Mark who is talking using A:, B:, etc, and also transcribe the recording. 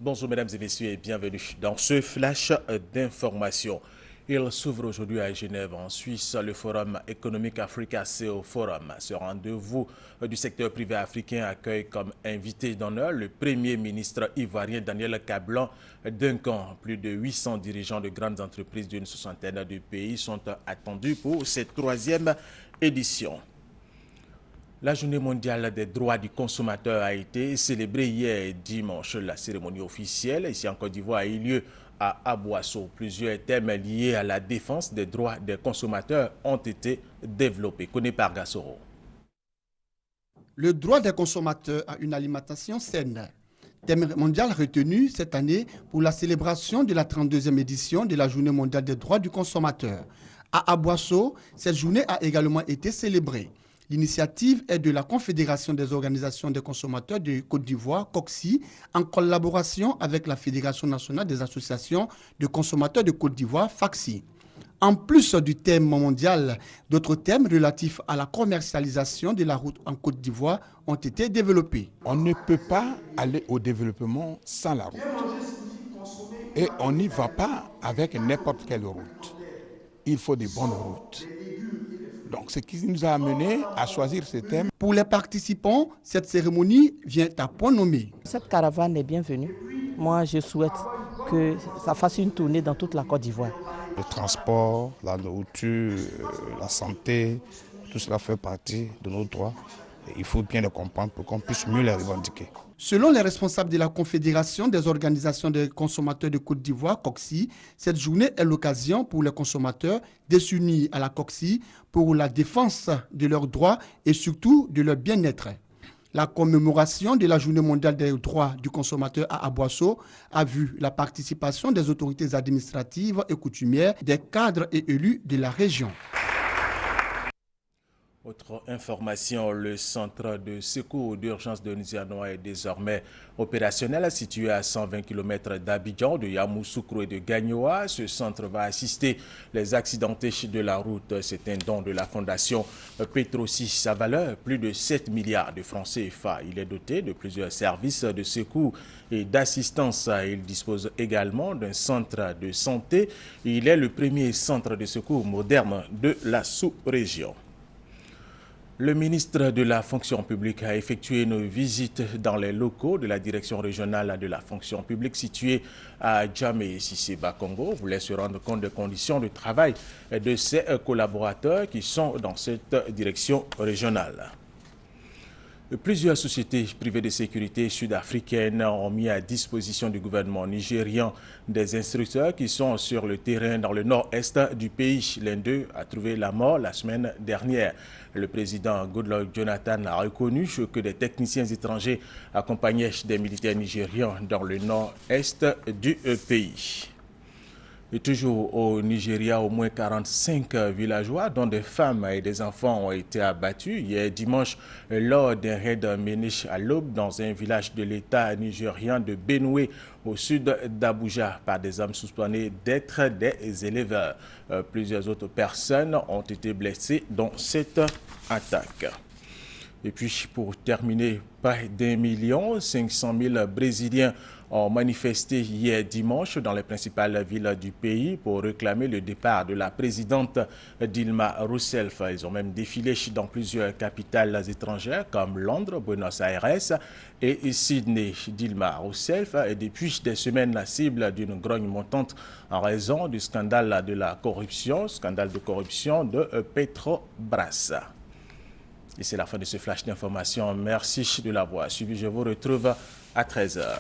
A: Bonjour mesdames et messieurs et bienvenue dans ce flash d'information. Il s'ouvre aujourd'hui à Genève en Suisse le Forum économique Africa CEO Forum. Ce rendez-vous du secteur privé africain accueille comme invité d'honneur le Premier ministre ivoirien Daniel Kablan Duncan. Plus de 800 dirigeants de grandes entreprises d'une soixantaine de pays sont attendus pour cette troisième édition. La journée mondiale des droits du consommateur a été célébrée hier dimanche. La cérémonie officielle ici en Côte d'Ivoire a eu lieu à Aboisseau. Plusieurs thèmes liés à la défense des droits des consommateurs ont été développés. Connais par Gassoro.
B: Le droit des consommateurs à une alimentation saine. Thème mondial retenu cette année pour la célébration de la 32e édition de la journée mondiale des droits du consommateur. À Aboisseau, cette journée a également été célébrée. L'initiative est de la Confédération des organisations des consommateurs de Côte d'Ivoire, COCSI, en collaboration avec la Fédération nationale des associations de consommateurs de Côte d'Ivoire, FACSI. En plus du thème mondial, d'autres thèmes relatifs à la commercialisation de la route en Côte d'Ivoire ont été développés.
C: On ne peut pas aller au développement sans la route. Et on n'y va pas avec n'importe quelle route. Il faut des bonnes routes. Donc, ce qui nous a amené à choisir ce thème.
B: Pour les participants, cette cérémonie vient à point nommé.
D: Cette caravane est bienvenue. Moi, je souhaite que ça fasse une tournée dans toute la Côte d'Ivoire.
E: Le transport, la nourriture, la santé, tout cela fait partie de nos droits. Et il faut bien les comprendre pour qu'on puisse mieux les revendiquer.
B: Selon les responsables de la Confédération des organisations des consommateurs de Côte d'Ivoire, COCSI, cette journée est l'occasion pour les consommateurs de s'unir à la COCSI pour la défense de leurs droits et surtout de leur bien-être. La commémoration de la Journée mondiale des droits du consommateur à Aboisseau a vu la participation des autorités administratives et coutumières, des cadres et élus de la région.
A: Autre information, le centre de secours d'urgence de Nizianoa est désormais opérationnel, situé à 120 km d'Abidjan, de Yamoussoukro et de Gagnoa. Ce centre va assister les accidentés de la route. C'est un don de la fondation Petrosi. Sa valeur, plus de 7 milliards de francs CFA. Il est doté de plusieurs services de secours et d'assistance. Il dispose également d'un centre de santé. Il est le premier centre de secours moderne de la sous-région. Le ministre de la fonction publique a effectué une visite dans les locaux de la direction régionale de la fonction publique située à Djamé, Sissé-Bakongo. Voulait se rendre compte des conditions de travail de ses collaborateurs qui sont dans cette direction régionale. Plusieurs sociétés privées de sécurité sud-africaines ont mis à disposition du gouvernement nigérian des instructeurs qui sont sur le terrain dans le nord-est du pays. L'un d'eux a trouvé la mort la semaine dernière. Le président Goodluck Jonathan a reconnu que des techniciens étrangers accompagnaient des militaires nigérians dans le nord-est du pays. Et toujours au Nigeria, au moins 45 villageois, dont des femmes et des enfants, ont été abattus hier dimanche lors d'un raid mené à l'aube dans un village de l'État nigérian de Benue, au sud d'Abuja, par des hommes soupçonnés d'être des éleveurs. Plusieurs autres personnes ont été blessées dans cette attaque. Et puis, pour terminer, près d'1 500 000 Brésiliens ont manifesté hier dimanche dans les principales villes du pays pour réclamer le départ de la présidente Dilma Rousseff. Ils ont même défilé dans plusieurs capitales étrangères comme Londres, Buenos Aires et Sydney. Dilma Rousseff est depuis des semaines la cible d'une grogne montante en raison du scandale de corruption de Petrobras. Et c'est la fin de ce flash d'information. Merci de l'avoir suivi. Je vous retrouve à 13h.